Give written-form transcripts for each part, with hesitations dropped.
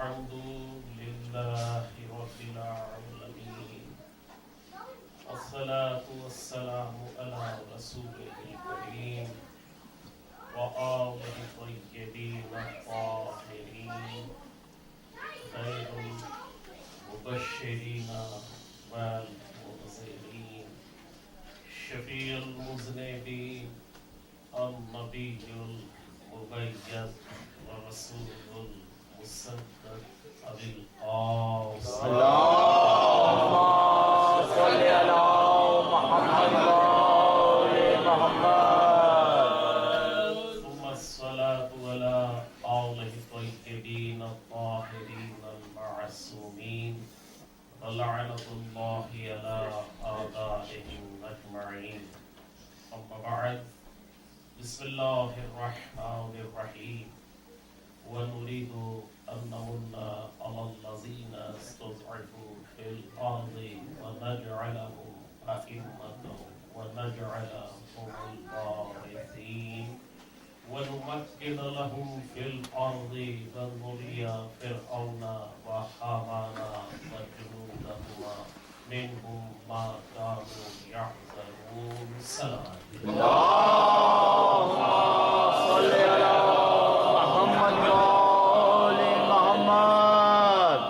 الحمد لله رب العالمين والصلاة والسلام على رسوله الكريم وآله الطيبين الطاهرين خير المبشرين والمنذرين شفيع المذنبين النبي المبين ورسول المصدق أبي القاسم اللهم صل على محمد وآل محمد ثم الصلاة على آله الطيبين الطاهرين المعصومين ولعنة الله على أعدائهم أجمعين أما بعد بسم الله الرحمن الرحيم ونريد أن نمن على الذين استضعفوا في الأرض ونجعلهم أئمة ونجعلهم الوارثين ونمكن لهم في الأرض ونري فرعون وهامان وجنودهما منهم ما كانوا يحذرون سلام اللهم صل على محمد وآل محمد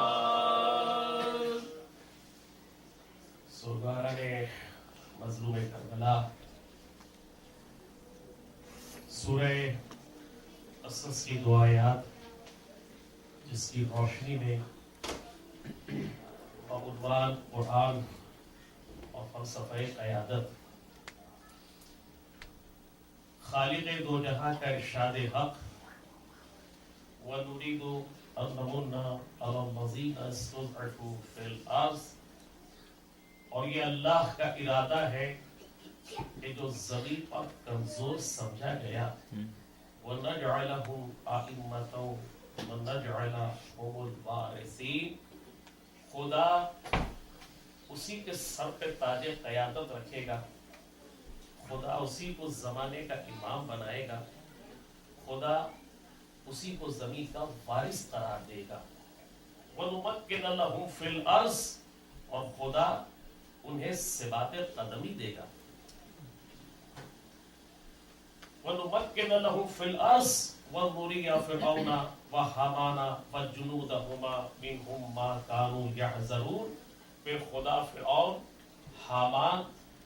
سرگاران مظلوم کربلا سورہ قصص کی دو آیات جس کی روشنی میں عنوان قرآن اور فلسفہ قیادت خالق دو جہاں کا ارشاد حق وَنُرِيدُ أَن نَمُنَّ عَلَى الَّذِينَ اسْتُضْعِفُوا فِي الْأَرْضِ اور یہ اللہ کا ارادہ ہے کہ جو زمین پر کمزور سمجھا گیا وَنَجْعَلَهُمْ أَئِمَّةً وَنَجْعَلَهُمُ الْوَارِثِينَ خدا اسی کے سر پہ تاج قیادت رکھے گا، خدا اسی کو زمانے کا امام بنائے گا، خدا اسی کو زمین کا وارث قرار دے گا وَنُمَكِّنَ لَهُمْ فِي الْأَرْضِ اور خدا انہیں ثبات قدمی دے گا وَنُمَكِّنَ لَهُمْ فِي الْأَرْضِ وَنُرِيَ فِرْعَوْنَ وَهَامَانَ وَجُنُودَهُمَا مِنْهُمْ مَا كَانُوا يَحْذَرُونَ پھر خدا فرعون، حامان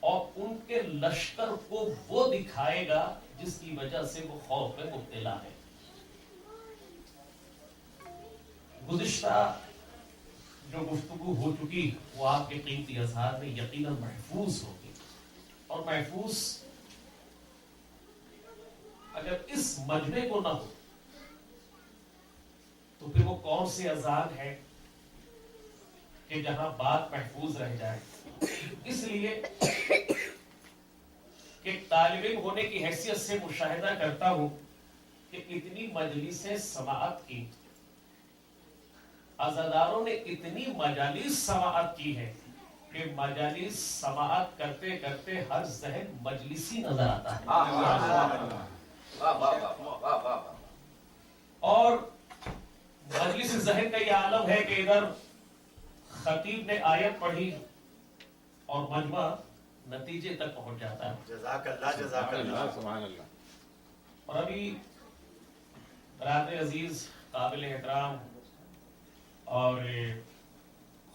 اور ان کے لشکر کو وہ دکھائے گا جس کی وجہ سے وہ خوف میں مبتلا ہے۔ گزشتہ جو گفتگو ہو چکی وہ آپ کے قیمتی اذہان میں یقیناً محفوظ ہوگی، اور محفوظ اگر اس مجمع کو نہ ہو تو پھر وہ کون سی اذان ہے کہ جہاں بات محفوظ رہ جائے۔ اس لیے کہ طالب علم ہونے کی حیثیت سے مشاہدہ کرتا ہوں کہ اتنی مجلسیں سماعت کی، عزاداروں نے اتنی مجالس سماعت کی ہے کہ مجالس سماعت کرتے کرتے ہر ذہن مجلسی نظر آتا ہے، اور مجلس ذہن کا یہ عالم ہے کہ ادھر خطیب نے آیت پڑھی اور مجمع نتیجے تک پہنچ جاتا ہے۔ جزاک اللہ جزاک اللہ سبحان اللہ۔ اور ابھی برادر عزیز قابل احترام اور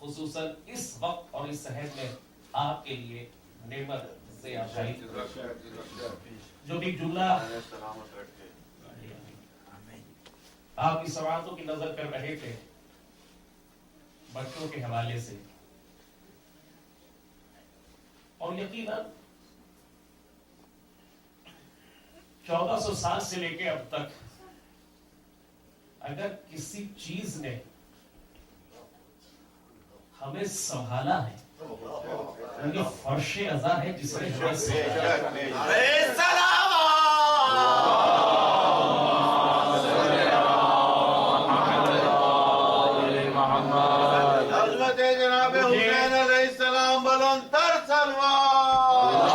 خصوصاً اس وقت اور اس صحت میں آپ کے لیے نعمت سے آشائی جو بھی جملہ آپ کی سوالوں کی نظر کر رہے تھے بچوں کے حوالے سے، اور یقیناً 1400 سال سے لے کے اب تک اگر کسی چیز نے ہمیں سنبھالا ہے یہ فرش ازا ہے جس نے ہمیں حضرت جناب حسین علیہ السلام بلند تر سلوات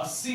80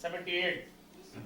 78,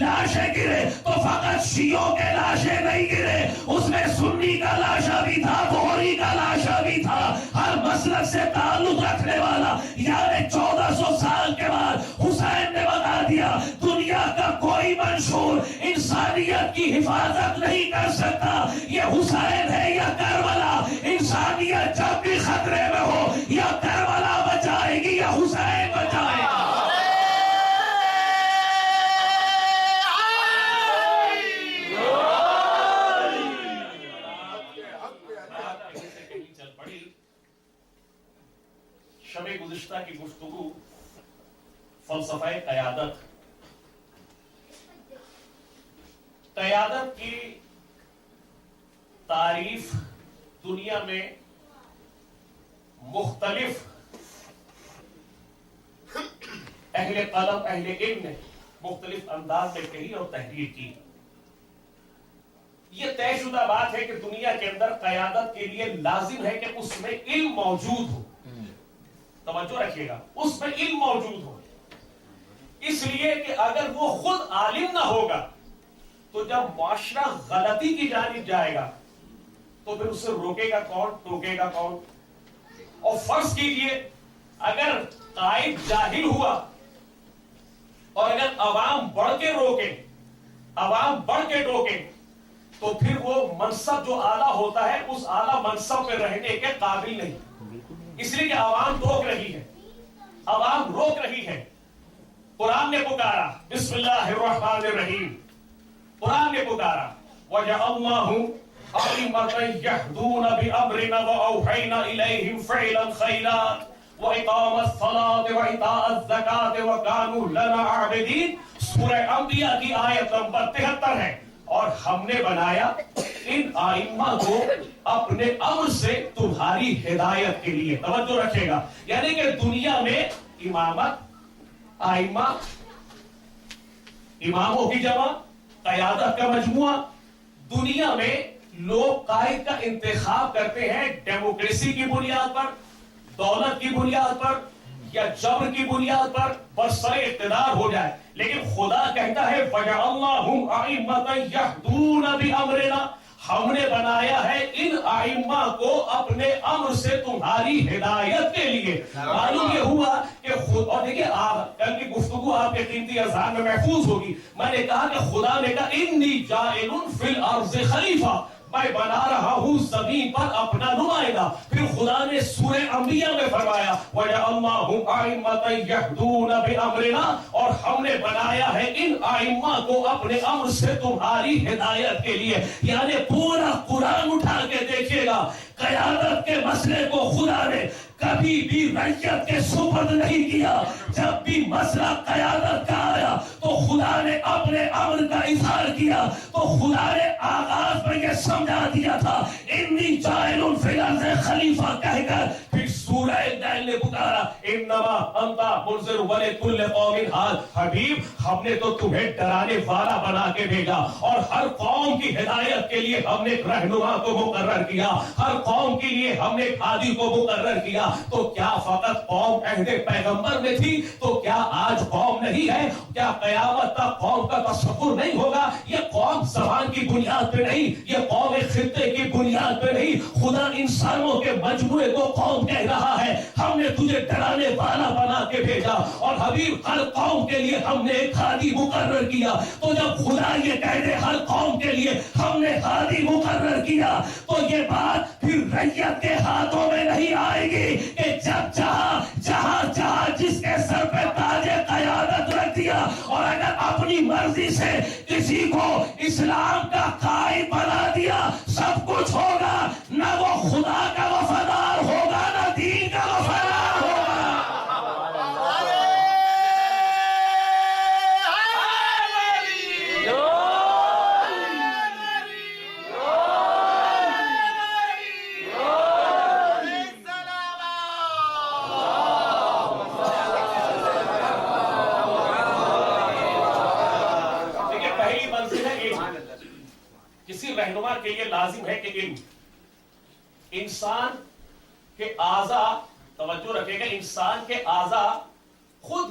لاشیں گرے تو فقط شیعوں کے لاشیں نہیں گرے، اس میں سنی کا لاشا بھی تھا، بخاری کا لاشا بھی تھا، ہر مسلک سے تعلق رکھنے والا۔ یعنی 1400 سال کے بعد حسین نے بتا دیا دنیا کا کوئی منشور انسانیت کی حفاظت نہیں کر سکتا، یہ حسین ہے یا کربلا۔ انسانیت جب بھی خطرے میں ہو، یا کربلا بچائے گی یا حسین بچائے گا۔ شب گزشتہ کی گفتگو فلسفہ قیادت، قیادت کی تعریف دنیا میں مختلف اہل قلم اہل علم نے مختلف انداز میں کہی اور تحریر کی۔ یہ طے شدہ بات ہے کہ دنیا کے اندر قیادت کے لیے لازم ہے کہ اس میں علم موجود ہو۔ توجہ رکھیے گا، اس میں علم موجود ہو، اس لیے کہ اگر وہ خود عالم نہ ہوگا تو جب معاشرہ غلطی کی جانب جائے گا تو پھر اسے روکے گا کون، ٹوکے گا کون؟ اور فرض کیجئے اگر قائد جاہل ہوا اور اگر عوام بڑھ کے روکے، عوام بڑھ کے ٹوکے، تو پھر وہ منصب جو اعلیٰ ہوتا ہے اس اعلیٰ منصب پہ رہنے کے قابل نہیں، اس لیے کہ عوام روک رہی ہے، عوام روک رہی ہے۔ قرآن نے پکارا، بسم اللہ الرحمن الرحیم، قرآن نے پکارا وَجَعَلْنَاهُمْ أَئِمَّةً يَهْدُونَ بِأَمْرِنَا وَأَوْحَيْنَا إِلَيْهِمْ فِعْلَ الْخَيْرَاتِ وَإِقَامَ الصَّلَاةِ وَإِيتَاءَ الزَّكَاةِ وَكَانُوا لَنَا عَابِدِينَ۔ سورہ انبیاء کی آیت نمبر 73 ہے۔ اور ہم نے بنایا ان آئمہ کو اپنے امر سے تمہاری ہدایت کے لیے۔ توجہ رکھے گا، یعنی کہ دنیا میں امامت، آئمہ، اماموں کی جمع، قیادت کا مجموعہ، دنیا میں لوگ قائد کا انتخاب کرتے ہیں ڈیموکریسی کی بنیاد پر، دولت کی بنیاد پر یا جبر کی بنیاد پر، برسر اقتدار ہو جائے۔ لیکن خدا کہتا ہے وَجَعَلْنَاهُمْ أَئِمَّةً يَهْدُونَ بِأَمْرِنَا، ہم نے بنایا ہے ان ائمہ کو اپنے امر سے تمہاری ہدایت کے لیے۔ معلوم یہ ہوا کہ خود، اور دیکھیں کل کی گفتگو آپ کے قیمتی اذہان میں محفوظ ہوگی، میں نے کہا کہ خدا نے کہا انی جاعل فی الارض خلیفہ، میں بنا رہا ہوں زمین پر اپنا نمائندہ۔ پھر خدا نے سورہ انبیاء میں فرمایا وَجَعَلْنَاهُمْ أَئِمَّةً يَهْدُونَ بِأَمْرِنَا، اور ہم نے بنایا ہے ان ائمہ کو اپنے امر سے تمہاری ہدایت کے لیے۔ یعنی پورا قرآن اٹھا کے دیکھیے گا، قیادت کے مسئلے کو خدا نے کبھی بھی رعیت کے سپرد نہیں کیا۔ جب بھی مسئلہ قیادت کا آیا تو خدا نے اپنے امر کا اظہار کیا، تو خدا نے آغاز میں یہ سمجھا دیا تھا انی جاعل فی الارض خلیفہ کہہ کر پھر سورہ نحل نے پکارا انما انت منذر ولکل قوم ھاد۔ حبیب، ہم نے تو تمہیں ڈرانے والا بنا کے بھیجا، اور ہر قوم کی ہدایت کے لیے ہم نے ایک رہنما کو مقرر کیا، ہر قوم کے لیے ہم نے ایک ہادی کو مقرر کیا۔ تو کیا فقط قوم عہد پیغمبر میں تھی تو کیا آج قوم نہیں ہے؟ کیا قیامت تک قوم کا تصور نہیں ہوگا؟ یہ قوم زبان کی بنیاد پہ نہیں، یہ قوم ایک خطے کی بنیاد پہ نہیں، خدا انسانوں کے مجموعے کو قوم کہہ رہا ہے ہم نے تجھے ڈرانے والا بنا کے بھیجا، اور حبیب ہر قوم کے لیے ہم نے ایک ہادی مقرر کیا۔ تو جب خدا یہ کہہ دے ہر قوم کے لیے ہم نے ہادی مقرر کیا، تو یہ بات پھر رعیت کے ہاتھوں میں نہیں آئے گی کہ جب جہاں جس کے سر پہ تاج قیادت رکھ دیا، اور اگر اپنی مرضی سے کسی کو اسلام کا قائد بنا دیا، سب کچھ ہوگا، نہ وہ خدا کا وفادار ہوگا نہ دین کا وفادار ہوگا۔ کسی رہنما کے لیے لازم ہے کہ علم، انسان کے اعضاء، توجہ رکھے گا، انسان کے اعضاء خود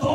2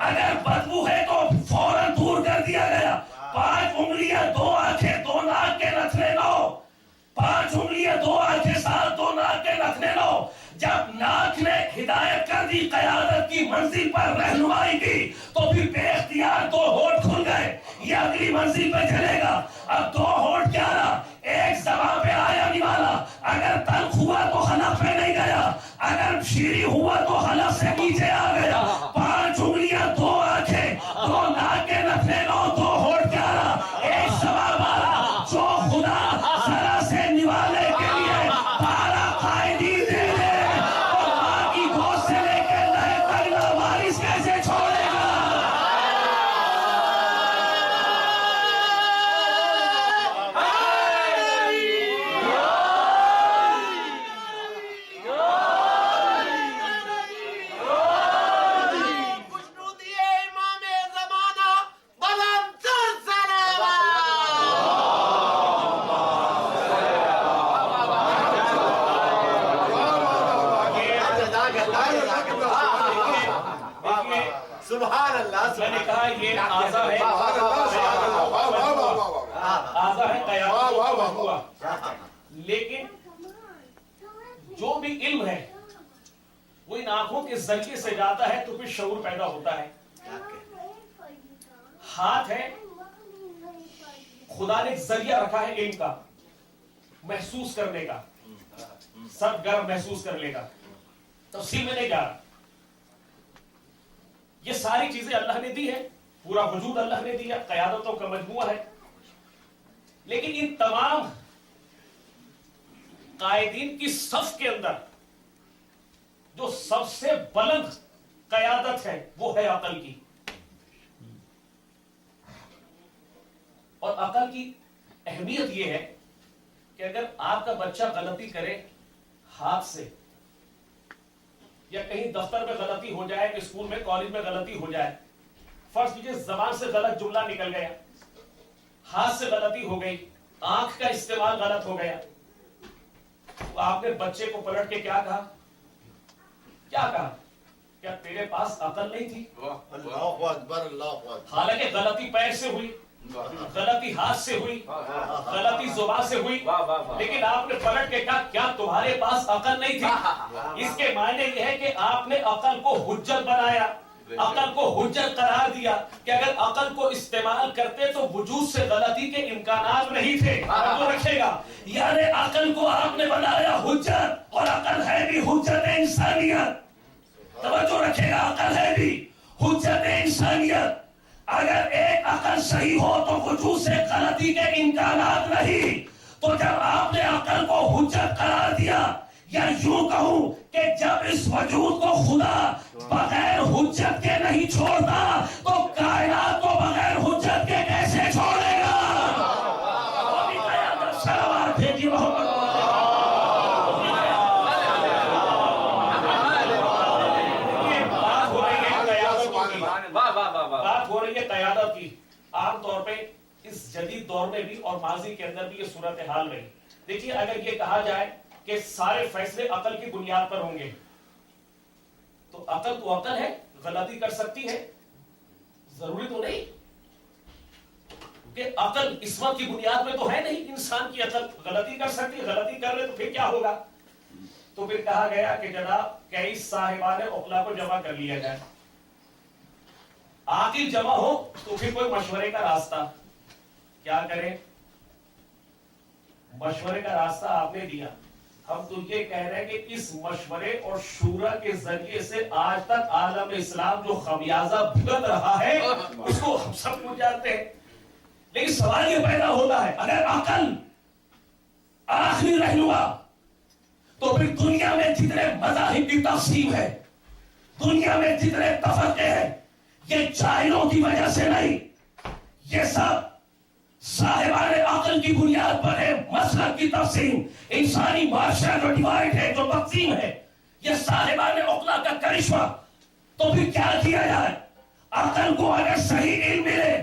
اگر بدبو ہے تو فوراً دور کر دیا گیا. 5 انگلیاں 2 آنکھیں 2 ناک کے نتنے لو. 5 انگلیاں 2 آنکھیں ساتھ 2 ناک کے نتنے لو. جب ناک نے ہدایت کر دی, قیادت کی منزل پر رہنمائی کی, تو پھر بے اختیار 2 ہونٹ کھل گئے. یہ اگلی منزل پہ چلے گا. اب 2 ہونٹ کیا رہا, ایک زبان پہ آیا نہیں والا. اگر تلخ ہوا تو حلق پہ نہیں گیا, اگر شیریں ہوا تو حلق سے نیچے آ گیا. 5 انگلیاں 2 آنکھیں 2 ناک کے نتنے لو, 2 ہونٹ کیا رہا, ایک زبان والا, جو خدا ذرا سے نوالے کے لیے 12 قائدین دے دے, اور ماں کی گود سے لے کے نئے تک لاوارث کیسے چھوڑے گا. سبحان اللہ. میں نے کہا یہ آزا ہے, آزا ہے قیادت کا مجموعہ. لیکن جو بھی علم ہے وہ ان آنکھوں کے ذریعے سے جاتا ہے تو پھر شعور پیدا ہوتا ہے. ہاتھ ہے, خدا نے ایک ذریعہ رکھا ہے علم کا, محسوس کرنے کا, سب گرم محسوس کرنے کا. تفصیل میں نہیں جا رہا. یہ ساری چیزیں اللہ نے دی ہے, پورا وجود اللہ نے دیا, قیادتوں کا مجموعہ ہے. لیکن ان تمام قائدین کی صف کے اندر جو سب سے بلند قیادت ہے وہ ہے عقل کی. اور عقل کی اہمیت یہ ہے کہ اگر آپ کا بچہ غلطی کرے ہاتھ سے, یا کہیں دفتر میں غلطی ہو جائے, اسکول میں کالج میں غلطی ہو جائے, فرض کیجئے زبان سے غلط جملہ نکل گیا, ہاتھ سے غلطی ہو گئی, آنکھ کا استعمال غلط ہو گیا, تو آپ نے بچے کو پلٹ کے کیا کہا, کیا تیرے پاس عقل نہیں تھی؟ اللہ اکبر, اللہ اکبر. حالانکہ غلطی پیر سے ہوئی, غلطی ہاتھ سے ہوئی, غلطی زبان سے ہوئی, لیکن آپ نے پلٹ کے کہا کیا تمہارے پاس عقل نہیں تھی؟ اس کے معنی یہ ہے کہ آپ نے عقل کو حجت بنایا, عقل کو حجت قرار دیا کہ اگر عقل کو استعمال کرتے تو وجود سے غلطی کے امکانات نہیں تھے. تو رکھے گا, یعنی عقل کو آپ نے بنایا حجت, اور عقل ہے بھی حجت انسانیت. توجہ رکھے گا, عقل ہے بھی حجت انسانیت. اگر ایک عقل صحیح ہو تو وجود سے غلطی کے امکانات نہیں. تو جب آپ نے عقل کو حجت قرار دیا, یا یوں کہوں کہ جب اس وجود کو خدا بغیر حجت کے نہیں چھوڑتا تو کائنات کو بغیر حجت کے کیسے چھوڑے گا؟ سلوات بھیجی محمد. بات ہو رہی ہے قیادت کی. عام طور پہ اس جدید دور میں بھی اور ماضی کے اندر بھی یہ صورتحال رہی. دیکھیے, اگر یہ کہا جائے کہ سارے فیصلے عقل کی بنیاد پر ہوں گے, تو عقل ہے, غلطی کر سکتی ہے, ضروری تو نہیں کہ عقل عصمت کی بنیاد میں تو ہے نہیں. انسان کی عقل غلطی کر سکتی ہے, غلطی کر لے تو پھر کیا ہوگا؟ تو پھر کہا گیا کہ جناب کئی صاحبان عقلا کو جمع کر لیا جائے. عاقل جمع ہو تو پھر کوئی مشورے کا راستہ کیا کریں؟ مشورے کا راستہ آپ نے دیا. ہم تو یہ کہہ رہے ہیں کہ اس مشورے اور شورا کے ذریعے سے آج تک عالم اسلام جو خمیازہ بھگت رہا ہے اس کو ہم سب کو جانتے ہیں. لیکن سوال یہ پیدا ہوتا ہے, اگر عقل آخری رہنما تو پھر دنیا میں جتنے مذاہب کی تقسیم ہے, دنیا میں جتنے تفرقے ہیں, یہ جاہلوں کی وجہ سے نہیں, یہ سب صاحبان عقل کی بنیاد پر ہے. مسلک کی تقسیم, انسانی معاشرہ جو ڈیوائڈ ہے, جو تقسیم ہے, یہ صاحبان عقلا کا کرشمہ. تو پھر کیا کیا جائے؟ عقل کو اگر صحیح علم ملے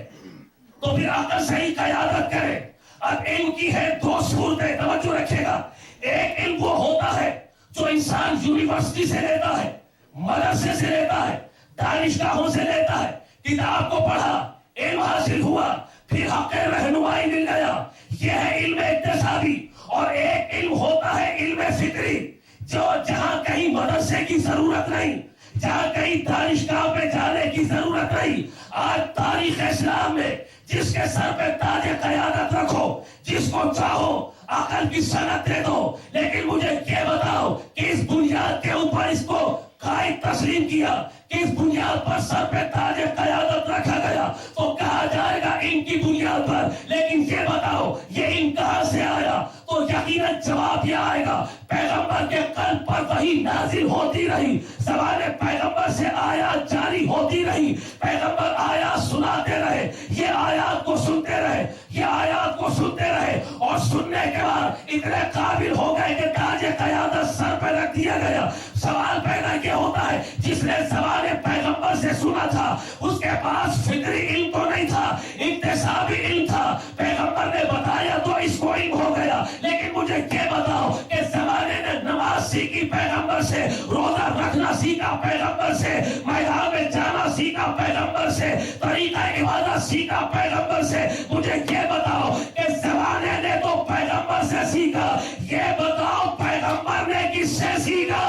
تو پھر عقل صحیح قیادت کرے. اب علم کی ہے 2 صورتیں, توجہ رکھے گا. ایک علم وہ ہوتا ہے جو انسان یونیورسٹی سے لیتا ہے, مدرسے سے لیتا ہے, دانشگاہوں سے لیتا ہے، کتاب کو پڑھا، علم حاصل ہوا، پھر حق رہنمائی مل گیا. یہ ہے علم اکتسابی. اور ایک علم ہوتا ہے علم فطری، جو جہاں کہیں مدرسے کی ضرورت نہیں، جہاں کہیں دانشگاہ پہ جانے کی ضرورت نہیں. آج تاریخ اسلام میں جس کے سر پہ تاج قیادت رکھو، جس کو چاہو عقل کی صنعت دے دو، لیکن مجھے یہ بتاؤ کہ اس بنیاد کے اوپر اس کو قائد تسلیم کیا، کس بنیاد پر سر پہ تاج قیادت رکھا گیا؟ تو کہا جائے گا ان کی بنیاد پر. لیکن یہ بتاؤ یہ ان کہاں سے آیا؟ تو یقیناً جواب یہ آئے گا پیغمبر کے قلب پر وحی نازل ہوتی رہی، زبان پیغمبر سے آیات جاری ہوتی رہی، پیغمبر آیات سناتے رہے، یہ آیات کو سنتے رہے، یہ آیات کو سنتے رہے، اور سننے کے بعد اتنے قابل ہو گئے کہ تاج قیادت سر پہ رکھ دیا گیا. سوال پیدا یہ ہوتا ہے جس نے زبان پیغمبر سے سنا تھا اس کے پاس فطری علم تو نہیں تھا، اکتسابی علم تھا. پیغمبر نے بتایا تو اس کو علم ہو گیا. لیکن مجھے یہ بتاؤ کہ زمانے نے نماز سیکھی پیغمبر سے، روزہ رکھنا سیکھا پیغمبر سے، میدان میں جانا سیکھا پیغمبر سے، طریقہ عبادت سیکھا پیغمبر سے. مجھے یہ بتاؤ کہ زمانے نے تو پیغمبر سے سیکھا، یہ بتاؤ پیغمبر نے کس سے سیکھا؟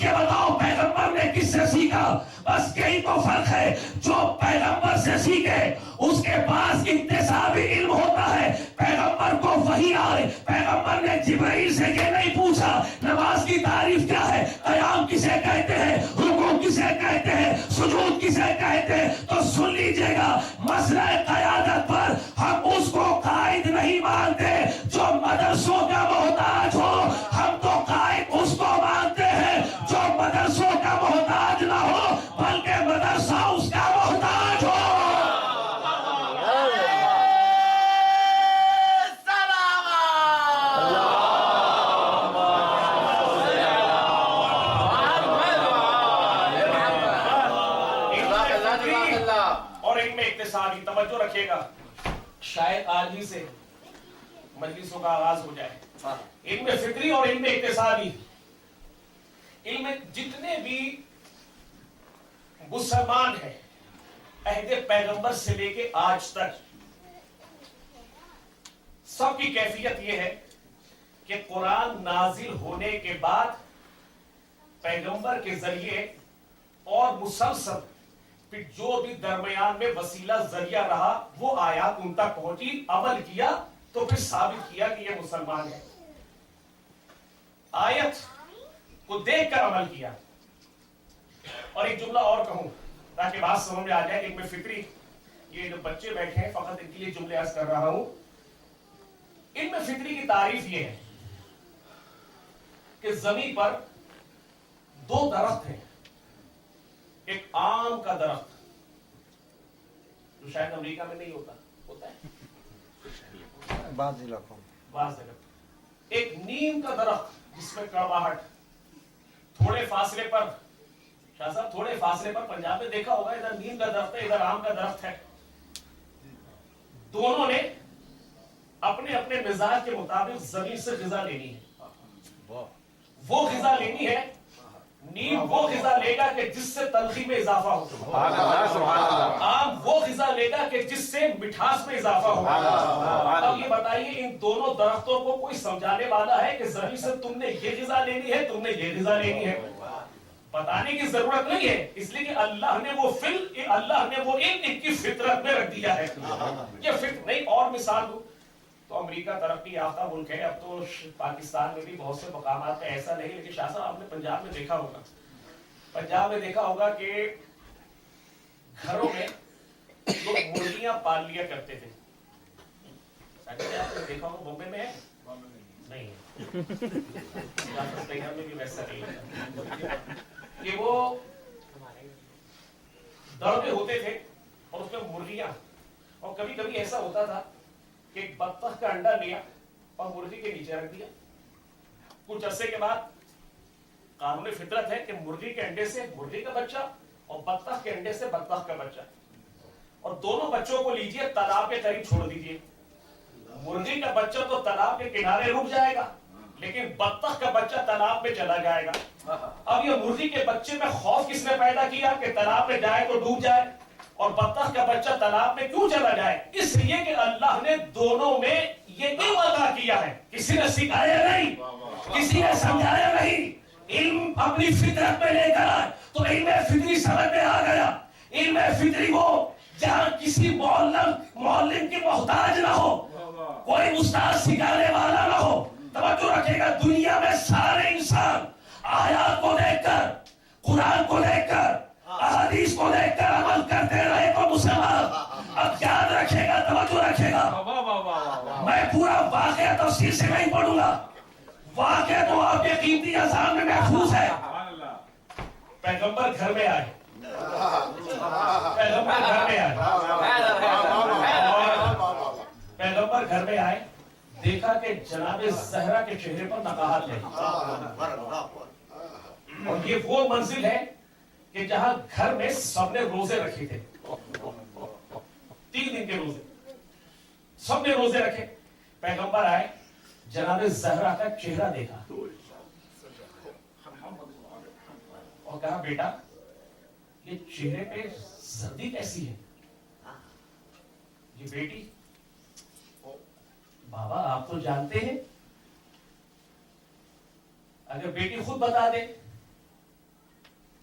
یہ بتاؤ پیغمبر نے کس سے سیکھا؟ بس یہی تو فرق ہے. جو پیغمبر سے سیکھے اس کے پاس اکتسابی علم ہوتا ہے. پیغمبر کو وحی آئے، پیغمبر نے جبرائیل سے یہ نہیں پوچھا نماز کی تعریف کیا ہے، قیام کسے کہتے ہیں، رکوع کسے کہتے ہیں، سجود کسے کہتے ہیں. تو سن لیجئے گا، مسئلہ قیادت پر ہم اس کو قائد نہیں مانتے جو مدرسوں کا محتاج ہو، ہم تو قائد اس کو مانتے ہیں جو مدرسوں کا محتاج نہ ہو بلکہ مدرسہ اس کا محتاج ہو. اور علم اقتصادی، توجہ رکھیے گا، شاید آج ہی سے مجلسوں کا آغاز ہو جائے. علم فطری اور علم اقتصادی، علم جتنے بھی مسلمان ہیں عہد پیغمبر سے لے کے آج تک، سب کی کیفیت یہ ہے کہ قرآن نازل ہونے کے بعد پیغمبر کے ذریعے اور مسلسل پھر جو بھی درمیان میں وسیلہ ذریعہ رہا وہ آیات ان تک پہنچی، عمل کیا تو پھر ثابت کیا کہ یہ مسلمان ہے. آیت کو دیکھ کر عمل کیا. اور ایک جملہ اور کہوں تاکہ بات سمجھ میں آ جائے. علم فطری، یہ جو بچے بیٹھے ہیں فقط ان کے لیے جملے عرض کر رہا ہوں. علم فطری کی تعریف یہ ہے کہ زمین پر دو درخت ہیں. ایک آم کا درخت جو شاید امریکہ میں نہیں ہوتا ہے بعض علاقوں بعض جگہ. ایک نیم کا درخت جس میں کڑواہٹ، تھوڑے فاصلے پر، شاہ صاحب تھوڑے فاصلے پر پنجاب میں دیکھا ہوگا ادھر نیم کا درخت ہے ادھر آم کا درخت ہے. دونوں نے اپنے اپنے مزاج کے مطابق زمین سے غذا لینی ہے. وہ غذا لینی ہے، نیم وہ غذا لے گا کہ جس سے تلخی میں اضافہ ہو، آم وہ غذا لے گا کہ جس سے مٹھاس میں اضافہ ہو. اب یہ بتائیے ان دونوں درختوں کو کوئی سمجھانے والا ہے کہ زمین سے تم نے یہ غذا لینی ہے، تم نے یہ غذا لینی ہے؟ بتانے کی ضرورت نہیں ہے، اس لیے کہ اللہ نے وہ اللہ نے وہ ان کی فطرت میں رکھ دیا ہے. یہ فطرت نہیں. اور مثال دوں تو امریکہ ترقی یافتہ ملک ہے، اب تو پاکستان میں بھی بہت سے مقامات میں ایسا نہیں، لیکن شاہ صاحب آپ نے پنجاب میں دیکھا ہوگا کہ گھروں میں لوگ مرغیاں پال لیا کرتے تھے. آپ نے دیکھا ہوگا بمبے میں ہے نہیں میں بھی ویسا نہیں ہے کہ وہ دڑبے ہوتے تھے اور اس میں مرغیاں، اور کبھی کبھی ایسا ہوتا تھا کہ ایک بطخ کا انڈا لیا اور مرغی کے نیچے رکھ دیا. کچھ عرصے کے بعد قانون فطرت ہے کہ مرغی کے انڈے سے مرغی کا بچہ اور بطخ کے انڈے سے بطخ کا بچہ، اور دونوں بچوں کو لیجئے تالاب کے قریب چھوڑ دیجئے. مرغی کا بچہ تو تالاب کے کنارے رک جائے گا لیکن بطخ کا بچہ تالاب میں چلا جائے گا. اب یہ مرغی کے بچے میں خوف کس نے پیدا کیا کہ تالاب میں جائے تو ڈوب جائے, اور بطخ کا بچہ تالاب میں کیوں چلا جائے؟ اس لیے کہ اللہ نے دونوں میں یہ علم عطا کیا ہے. کسی نے سکھایا نہیں, کسی نے سمجھایا نہیں, علم اپنی فطرت میں لے کر آئے تو علم فطری سمجھ میں آ گیا. علم فطری وہ جہاں کسی معلم کی محتاج نہ ہو, کوئی استاد سکھانے والا نہ ہو. توجہ رکھے گا, دنیا میں سارے انسان آیات کو دیکھ کر, قرآن کو دیکھ کر, احادیث کو دیکھ کر عمل کرتے رہے تو مسلمان. اب یاد رکھے گا, توجہ رکھے گا, میں پورا واقعہ تفصیل سے نہیں پڑھوں گا, واقعہ تو آپ کے قیمتی اذان میں محفوظ ہے. پیغمبر گھر میں آئے, پیغمبر گھر میں آئے, پیغمبر گھر میں آئے, دیکھا کہ جناب زہرا کے چہرے پر نقاہت ہے. اور یہ وہ منزل ہے کہ جہاں گھر میں سب نے روزے رکھے تھے, 3 دن کے روزے سب نے روزے رکھے. پیغمبر آئے, جناب زہرا کا چہرہ دیکھا اور کہا, بیٹا یہ چہرے پہ زردی کیسی ہے؟ یہ بیٹی, بابا آپ تو جانتے ہیں, اگر بیٹی خود بتا دے,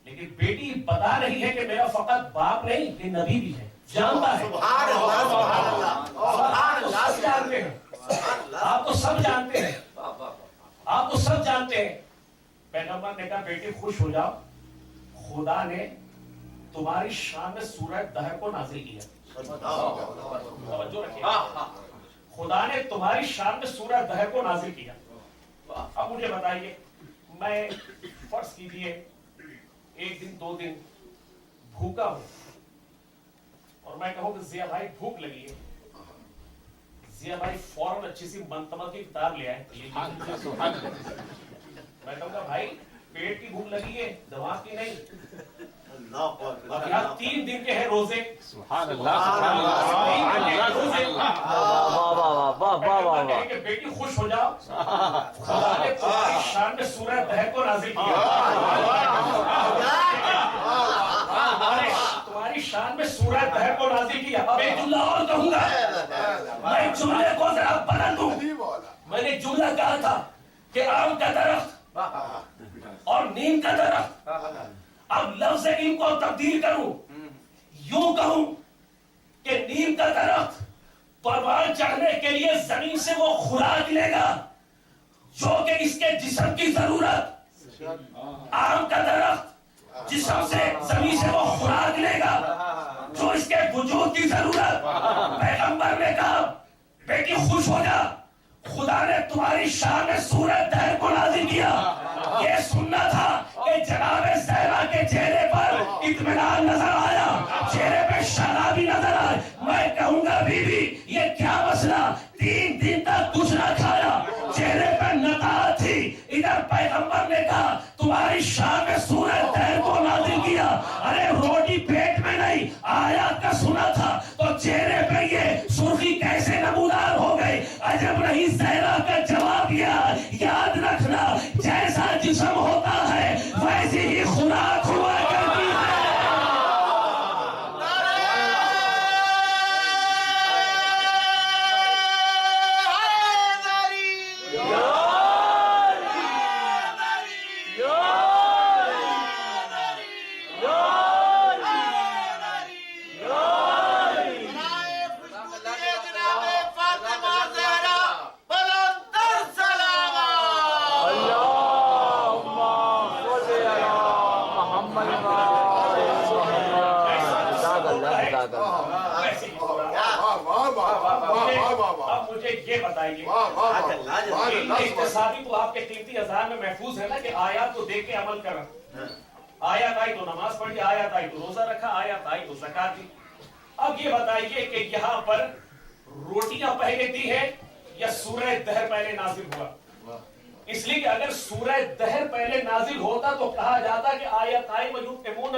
لیکن بیٹی بتا رہی ہے کہ میرا فقط باپ نہیں کہ نبی بھی ہے, جانتا ہے. آپ تو سب جانتے ہیں, آپ تو سب جانتے ہیں, آپ تو سب جانتے ہیں. پیغمبر نے کہا, بیٹی خوش ہو جاؤ, خدا نے تمہاری شان میں سورہ دہر کو نازل کیا. توجہ رکھیے, خدا نے تمہاری شان میں سورہ دہر کو نازل کیا. اب مجھے بتائیے, میں فرض کیجیے 1 دن 2 دن بھوکا ہوں اور میں کہوں کہ ضیا بھائی بھوک لگی ہے, ضیا بھائی فوراً اچھی سی منتمہ کی کتاب لے آئے. میں کہوں گا بھائی پیٹ کی بھوک لگی ہے, دماغ کی نہیں. اب یہاں 3 دن کے ہیں روزے, سبحان اللہ, کہ بیٹی خوش ہو جاؤ, خدا نے تمہاری شان میں سورہ دہر کو نازل کیا. تمہاری شان میں سورہ دہر کو نازل کیا. اب ایک جملہ اور کہوں گا, میں جملے کو ذرا بلندوں. میں نے جملہ کہا تھا کہ آم کا درخت اور نیم کا درخت, اب لفظ نیم کو تبدیل کروں, یوں کہوں کہ نیم کا درخت پروان چڑھنے کے لیے زمین سے وہ خوراک لے گا جو کہ اس کے جسم کی ضرورت. آم کا درخت جسم سے, زمین سے وہ خوراک لے گا جو اس کے وجود کی ضرورت. پیغمبر نے کہا, بیٹی خوش ہو جا, خدا نے تمہاری شان میں سورہ دہر کو نازل کیا. یہ سننا تھا کہ جناب زہرا کے چہرے پر اطمینان نظر آیا, چہرے پہ شادابی نظر آئی. میں کہوں گا بیوی یہ کیا مسئلہ, 3 دن تک کچھ نہ کھایا, چہرے پہ نقاہت تھی. ادھر پیغمبر نے کہا تمہاری شان میں سورہ دہر کو نازل کیا. ارے روٹی پیٹ میں نہیں, آیات کا سنا تھا تو چہرے پہ یہ سرخی کیسے نمودار ہو گئی؟ عجب نہیں زہرا کا جواب یاد رکھنا, جیسا جسم ہوتا ہے ویسی ہی خوراک ہوا کرتی ہے. اب مجھے یہ بتائیے, اقتصادی تو آپ کے قیمتی اذان میں محفوظ ہے نا کہ آیات کو دیکھ کے عمل کرنا. آیات آئی تو نماز پڑھی, آیات آئی تو روزہ رکھا, آیات آئی تو زکات دی. اب یہ بتائیے کہ یہاں پر روٹیاں پہلے دی ہے یا سورہ دہر پہلے نازل ہوا؟ اس لیے کہ اگر سورہ دہر پہلے نازل ہوتا تو کہا جاتا کہ آیت آئی وَيُطْعِمُونَ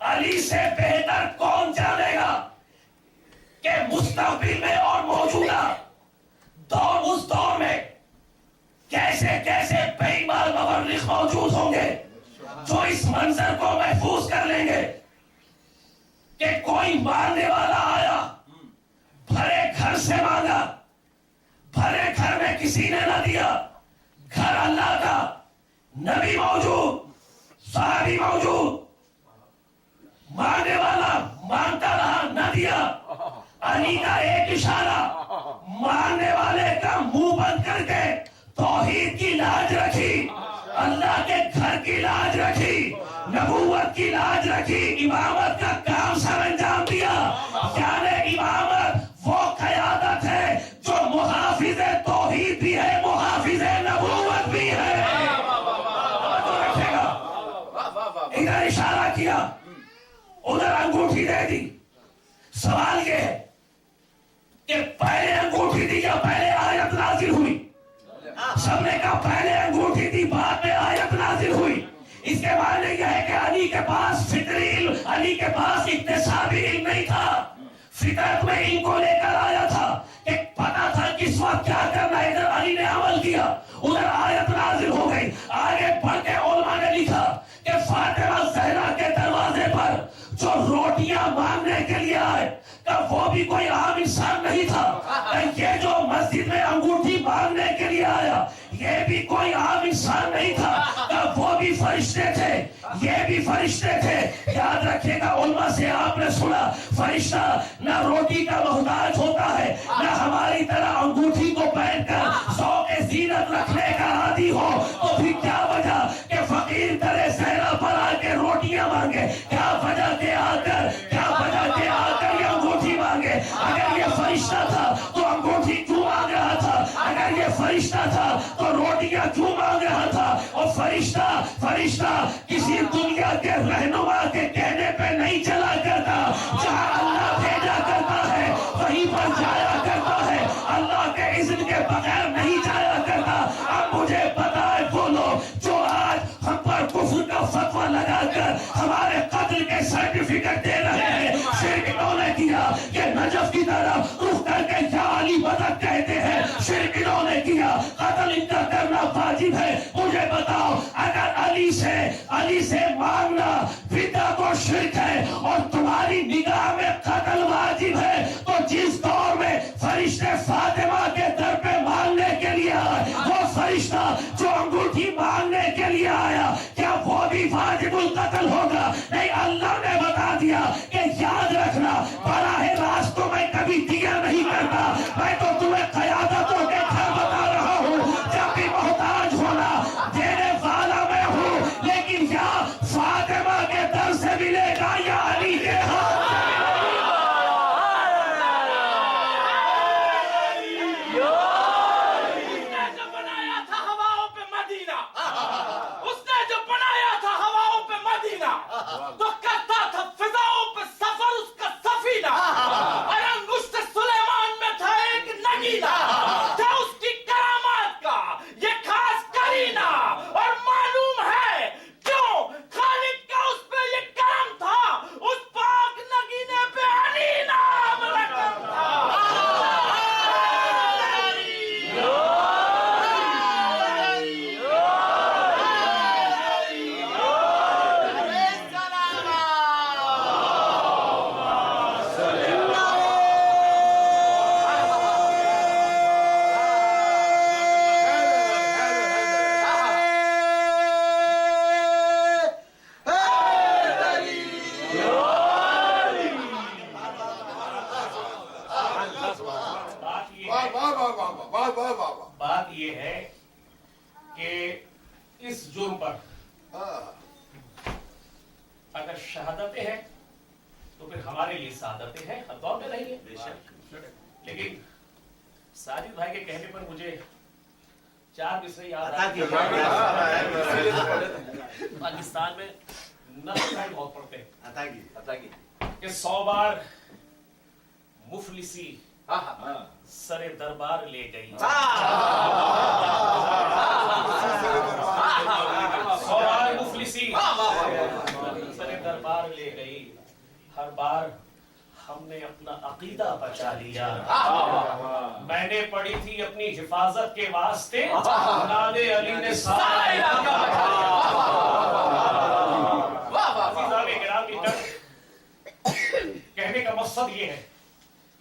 علی سے بہتر کون جانے گا کہ مستقبل میں اور موجودہ دور اس دور میں کیسے کیسے بے ایمان مورخ موجود ہوں گے جو اس منظر کو محفوظ کر لیں گے کہ کوئی مارنے والا آیا، بھرے گھر سے مانگا، بھرے گھر میں کسی نے نہ دیا، گھر اللہ کا، نبی موجود، صحابی موجود، مانگنے والا مانگتا رہا، نہ دیا، علی کا ایک اشارہ مانگنے والے کا منہ بند کر کے توحید کی لاج رکھی، اللہ کے گھر کی لاج رکھی، نبوت کی لاج رکھی، امامت کا کام سر انجام دیا۔ یعنی امامت وہ قیادت ہے جو محافظ توحید بھی ہے، محافظ نبوت بھی ہے۔ ادھر اشارہ کیا، ادھر انگوٹھی دے دی۔ سوال یہ ہے کہ پہلے انگوٹھی دی یا پہلے آیت نازل ہوئی؟ سب نے کہا پہلے انگوٹھی دی، بعد میں آیت نازل ہوئی۔ اس کے معنی یہ ہے کہ علی کے پاس فطری علم، علی کے پاس اکتسابی علم نہیں تھا، فطرت میں ان کو لے کر آیا تھا کہ پتا تھا کس وقت کیا کرنا ہے۔ ادھر علی نے عمل کیا، ادھر آیت نازل ہو گئی۔ آگے پڑھ کے علماء نے لکھا کہ فاطمہ زہرا کے دروازے پر جو روٹیاں مانگنے کے لیے آئے کہ وہ بھی کوئی عام انسان نہیں تھا، کہ یہ جو مسجد میں انگوٹھی مانگنے کے لیے آیا یہ بھی کوئی عام انسان نہیں تھا، کہ وہ بھی فرشتے تھے، یہ بھی فرشتے تھے۔ یاد رکھیے گا، علماء سے آپ نے سنا فرشتہ نہ روٹی کا محتاج ہوتا ہے، نہ ہماری طرح انگوٹھی کو پہن کر ذوق زینت رکھنے کا عادی ہو۔ تو پھر کیا وجہ کہ فقیر درے صحرا پر آ کے روٹیاں مانگے؟ کیا وجہ کہ آ کر یہ انگوٹھی مانگے؟ اگر یہ فرشتہ تھا تو انگوٹھی کیوں مانگ رہا تھا؟ اگر یہ فرشتہ تھا تو روٹیاں کیوں مانگ رہا تھا؟ اور فرشتہ کسی دنیا کے رہنما کے کہنے پہ نہیں چلا کرتا، جہاں اللہ بھیجا کرتا ہے وہیں پر جایا کرتا ہے، اللہ کے اذن کے بغیر نہیں جایا کرتا۔ اب مجھے پتا ہے وہ لوگ جو آج ہم پر کفر کا فتویٰ لگا کر ہمارے قتل کے سرٹیفکیٹ دے رہے ہیں، شرک انہوں نے کیا کہ نجف کی طرف رخ کر کے یا علی بدک کہتے ہیں، شرک انہوں نے کیا، قتل ان کا کرنا واجب ہے۔ مجھے بتاؤ، اگر علی سے مانگنا بدعت و شرک ہے اور تمہاری نگاہ میں قتل واجب ہے، تو جس دور میں فرشتے فاطمہ کے در پہ مانگنے کے لیے آئے، وہ فرشتہ جو انگوٹھی مانگنے کے لیے آیا، کیا وہ بھی واجب القتل ہوگا؟ نہیں، اللہ نے بتا دیا کہ یاد رکھنا، براہ راست تو میں کبھی دیا نہیں کرتا، میں تو تمہیں قیادتوں کے گھر بتا رہا ہوں، جب بھی محتاج ہونا دینے والا میں ہوں، لیکن یا فاطمہ کے در سے ملے گا یا علی کے ہاتھ سے ملے گا۔ تو کرتا تھا فضاؤں پہ سفر اس کا سفینہ، اور انگشت سلیمان میں تھا ایک نگینہ، تھا اس کی کرامات کا یہ خاص کرینہ، اور معلوم ہے کیوں خالق کا اس پہ یہ کرم تھا، اس پاک نگینے پہ علی نام رقم تھا۔ بات یہ ہے کہ اس جرم پر اگر شہادتیں ہیں تو پھر ہمارے لیے سعادتیں ہیں، خطور میں نہیں ہے۔ لیکن ساجد بھائی کے کہنے پر مجھے 4 مصرے یاد آتی ہیں۔ پاکستان میں نقل بہت پڑھتے ہیں کہ 100 بار مفلسی سر دربار لے گئی، 100 بار مفلسی سر دربار لے گئی، ہر بار ہم نے اپنا عقیدہ بچا لیا. میں نے پڑھی تھی اپنی حفاظت کے واسطے، ناد علی نے سارا علاقہ کہنے کا مقصد یہ ہے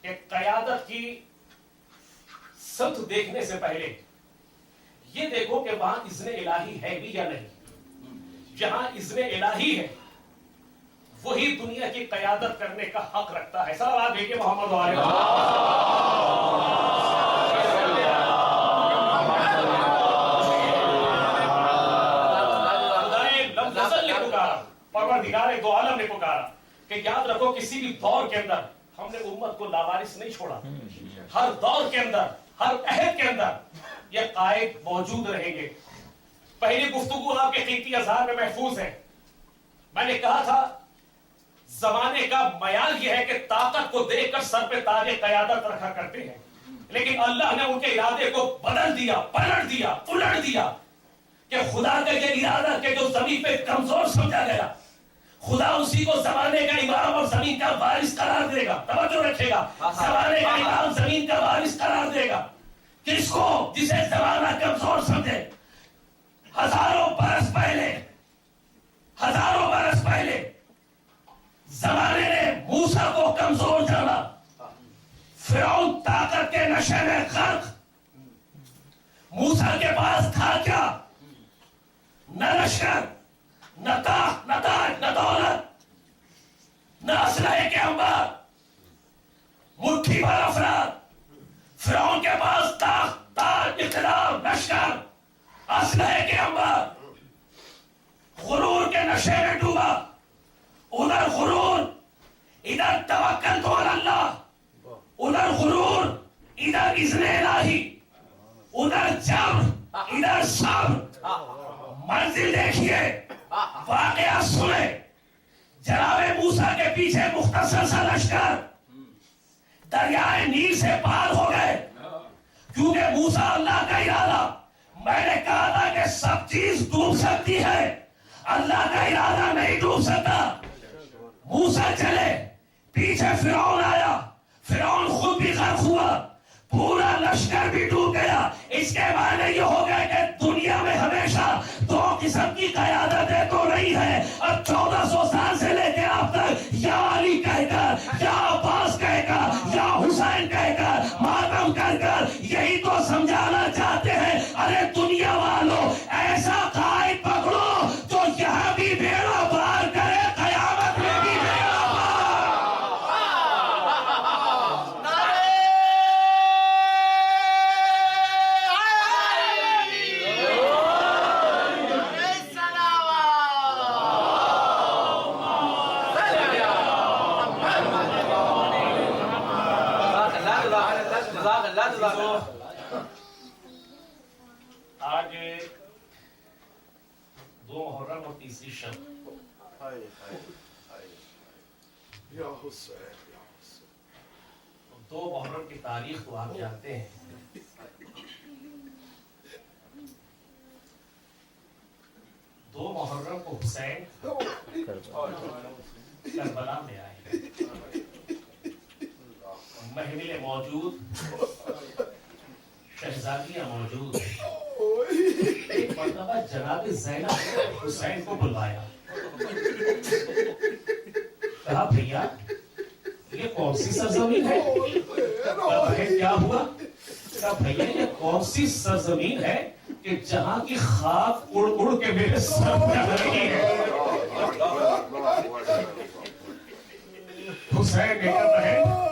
کہ قیادت کی سمت دیکھنے سے پہلے یہ دیکھو کہ وہاں اذن الہی ہے بھی یا نہیں. جہاں اذن الہی ہے وہی دنیا کی قیادت کرنے کا حق رکھتا ہے. صلوات بھیجیے محمد علیہ نے پکارا، پروردگار دو عالم نے پکارا کہ یاد رکھو کسی بھی دور کے اندر ہم نے امت کو لاوارث نہیں چھوڑا. ہر دور کے اندر، ہر عہد کے اندر یہ قائد موجود رہیں گے. پہلی گفتگو آپ کے قیمتی اذہان میں محفوظ ہے. میں نے کہا تھا زمانے کا معیار یہ ہے کہ طاقت کو دیکھ کر سر پہ تاج قیادت رکھا کرتے ہیں، لیکن اللہ نے ان کے ارادے کو بدل دیا، پلٹ دیا، الٹ دیا کہ خدا کا یہ ارادہ کہ جو زمین پہ کمزور سمجھا گیا، خدا اسی کو زمانے کا امام اور زمین کا وارث قرار دے گا. توجہ رکھے گا، زمانے کا امام زمین کا وارث قرار دے گا. کس کو؟ جسے زمانہ کمزور سمجھے. ہزاروں برس پہلے زمانے نے موسیٰ کو کمزور جانا. فرعون طاقت کے نشے میں غرق. موسیٰ کے پاس تھا کیا؟ نہ لشکر، نہ طاقت، نہ تاج، نہ دولت، نہ اسلحے کے انبار، مٹھی بھر افراد. فرعون کے پاس طاقت، تاج، اقتدار، لشکر، اسلحے کے انبار. غرور کے نشے میں ڈوبا. ادھر غرور، ادھر توکل علی اللہ. ادھر غرور، ادھر اذن الہی. ادھر جبر، ادھر صبر. منزل دیکھیے، واقعہ سنیں. جناب موسیٰ کے پیچھے مختصر سا لشکر دریائے نیل سے پار ہو گئے، کیونکہ موسیٰ اللہ کا ارادہ. میں نے کہا تھا کہ سب چیز ڈوب سکتی ہے، اللہ کا ارادہ نہیں ڈوب سکتا. موسیٰ چلے، پیچھے فرعون آیا، فرعون خود بھی غرق ہوا، پورا لشکر بھی ڈوب گیا. اس کے معنی یہ ہو گیا کہ دنیا میں ہمیشہ دو قسم کی قیادتیں تو رہی ہے. اب 1400 سال سے لے کے اب تک یا علی کہہ کر، یا عباس کہہ کر، یا حسین کہہ کر، ماتم کر کر یہی تو سمجھانا چاہتے ہیں. ارے دنیا والوں، ایسا قائد پکڑو جو یہاں بھی بیڑا پار کرے، قیامت میں بھی بیڑا پار. آج 2 محرم اور تیسری شب. یا حسین، یا حسین. 2 محرم کی تاریخ تو آپ جانتے ہیں. 2 محرم کو حسین کربلا میں آئے. محمل موجود، شہزادیاں موجود. ایک مرتبہ جناب زینب حسین کو بلوایا، کہا بھیا یہ کون سی سرزمین ہے؟ کیا ہوا؟ کہا بھیا یہ کون سی سرزمین ہے کہ جہاں کی خاک اڑ اڑ کے میرے سر پہ آ رہی ہے؟ حسین نے کہا بہن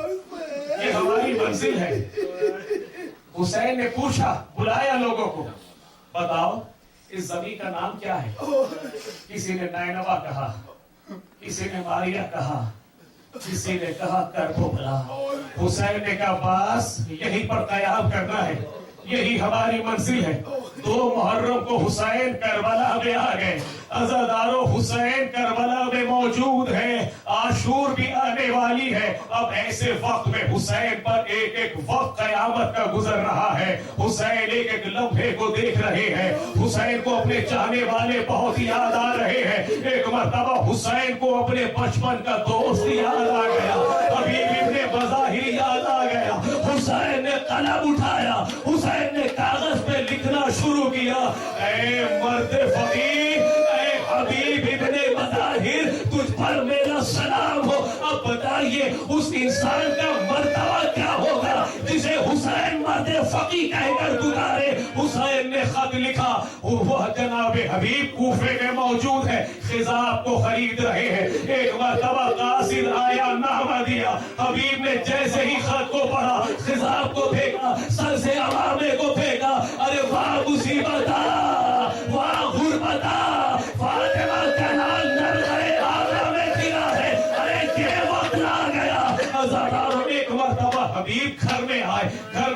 یہ ہماری منزل ہے. حسین نے پوچھا، بلایا لوگوں کو، بتاؤ اس زمین کا نام کیا ہے؟ کسی نے نینوا کہا، کسی نے ماریا کہا، کسی نے کہا کربلا. حسین نے کہا بس یہیں پر قیام کرنا ہے، یہی ہماری منزل ہے. 2 محرم کو حسین کربلا میں آ گئے. عزادارو حسین کربلا میں موجود ہے. عاشور بھی آنے والی ہے. اب ایسے وقت میں حسین پر ایک ایک وقت قیامت کا گزر رہا ہے. حسین ایک ایک لمحے کو دیکھ رہے ہیں. حسین کو اپنے چاہنے والے بہت یاد آ رہے ہیں. ایک مرتبہ حسین کو اپنے بچپن کا دوست یاد آ گیا, حبیب ابن بظاہر یاد آ گیا. حسین نے قلم اٹھایا, حسین نے کاغذ پہ لکھنا شروع کیا, اے مرد فقیر, اے حبیب ابن بظاہر, تجھ پر میرا سلام ہو. اب بتائیے اس انسان کا مرتبہ کیا ہوگا جسے حسین مرد فقی کہہ کر پکارے. حسین نے خط لکھا, وہ جناب حبیب کوفے میں موجود ہے, خضاب کو خرید رہے ہیں. ایک مرتبہ قاصد آیا, نامہ دیا. حبیب نے جیسے ہی خط کو پڑھا, خضاب کو پھینکا, سر سے عوامے کو پھینکا. ارے واہ مصیبت, واہ غربت, فاطمہ کا نام نرغے آغا میں گرا ہے. ارے یہ وقت آ گیا. ہزاروں ایک مرتبہ حبیب گھر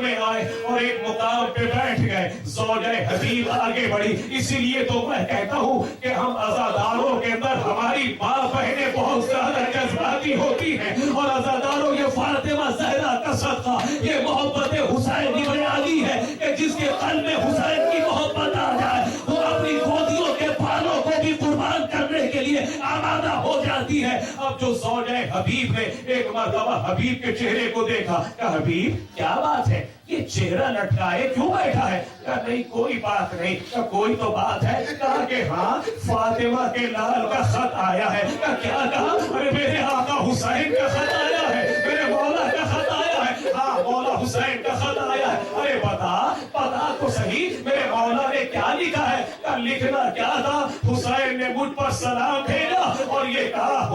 میں آئے اور ایک مقام پہ بیٹھ گئے. زوجہ حبیب آگے بڑھی. اسی لیے تو میں کہتا ہوں کہ ہم عزاداروں کے اندر ہماری ماں بہنیں بہت زیادہ جذباتی ہوتی ہیں, اور عزاداروں یہ فاطمہ زہرا کا صدقہ, یہ محبت حسین ابن علی ہے کہ جس کے قلب میں حسین کی محبت آ جائے وہ اپنی گودیوں کے بالوں کو بھی قربان کرنے کے لیے آمادہ ہو جاتی ہے. اب جو زوجہ حبیب نے ایک مرتبہ حبیب کے چہرے کو دیکھا, کہا حبیب کیا بات ہے, یہ چہرہ لٹکائے کیوں بیٹھا ہے؟ کہا نہیں کوئی بات نہیں. کہا کوئی تو بات ہے. کہا کہ ہاں فاطمہ کے لال کا خط آیا ہے. کہا کیا کہا؟ ارے میرے آقا حسین کا خط آیا ہے, میرے مولا کا خط آیا ہے. ہاں مولا حسین کا خط آیا ہے. ارے بتا تو صحیح میرے مولا نے کیا لکھا ہے؟ کہا لکھنا کیا تھا, حسین نے مجھ پر سلام بھیجا اور یہ کہا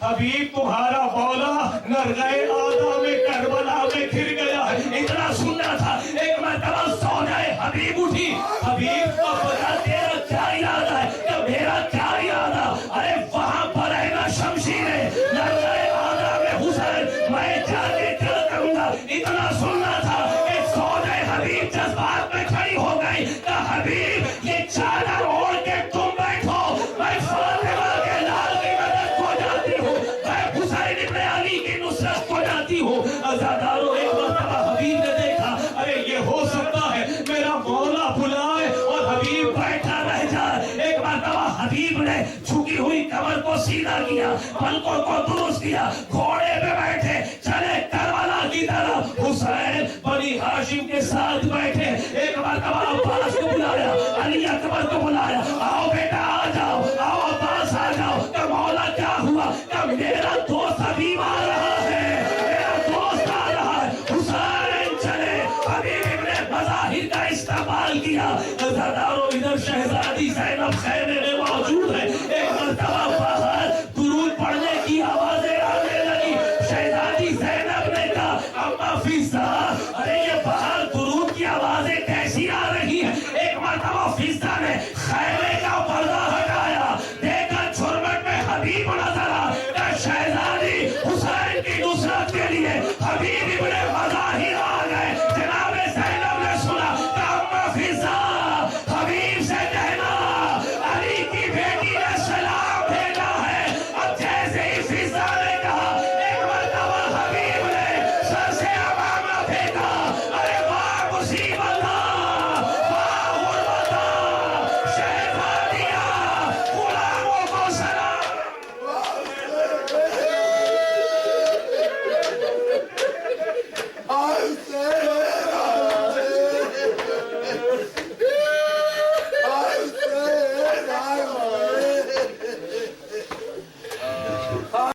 حبیب تمہارا مولا نرغے آدھا میں کربلا میں گر گیا ہے. اتنا سننا تھا. ایک مرتبہ زوجہ حبیب اٹھی, حبیب اب بتا تیرا کیا یاد ہے؟ کہ میرا کیا یاد ہے؟ ارے وہاں پر ہے نا شمشیریں, نرغے آدھا میں حسین, میں جا کے کیا کروں گا؟ اتنا سننا تھا کہ زوجہ حبیب جذبات میں کھڑی ہو گئی. کہ حبیب یہ چادر اوڑھ کے تم بیٹھو, میں فاطمہ کے لال کی مدد کو جاتی ہوں, میں حسین ابن علی کی نصرت کو جاتی ہوں. عزاداروں ایک مرتبہ حبیب نے دیکھا, ارے یہ ہو سکتا ہے میرا مولا بلائے اور حبیب بیٹھا رہ جائے. ایک مرتبہ حبیب نے جھکی ہوئی کمر کو سیدھا کیا, پلکوں کو درست کیا, گھوڑے پہ بیٹھے چلے کربلا کی طرف. حسین بنی ہاشم کے ساتھ بیٹھے. ایک مرتبہ عباس کو بلایا, علی اکبر کو بلایا, آؤ بیٹا آ جاؤ, آؤ عباس آ جاؤ. کہ مولا کیا ہوا؟ کہ میرا دوست حبیب آ رہا ہے, میرا دوست آ رہا ہے. حسین چلے, حبیب ابن بظاہر کا استقبال کیا. عزاداروں ادھر شہزادی زینب خیمے میں موجود ہے. ایک مرتبہ باہر درود پڑھنے کی آوازیں آنے لگی. شہزادی زینب نے کہا اما فضہ, ارے یہ باہر درود کی آوازیں کیسی آ رہی ہیں؟ ایک مرتبہ فضہ نے خیمے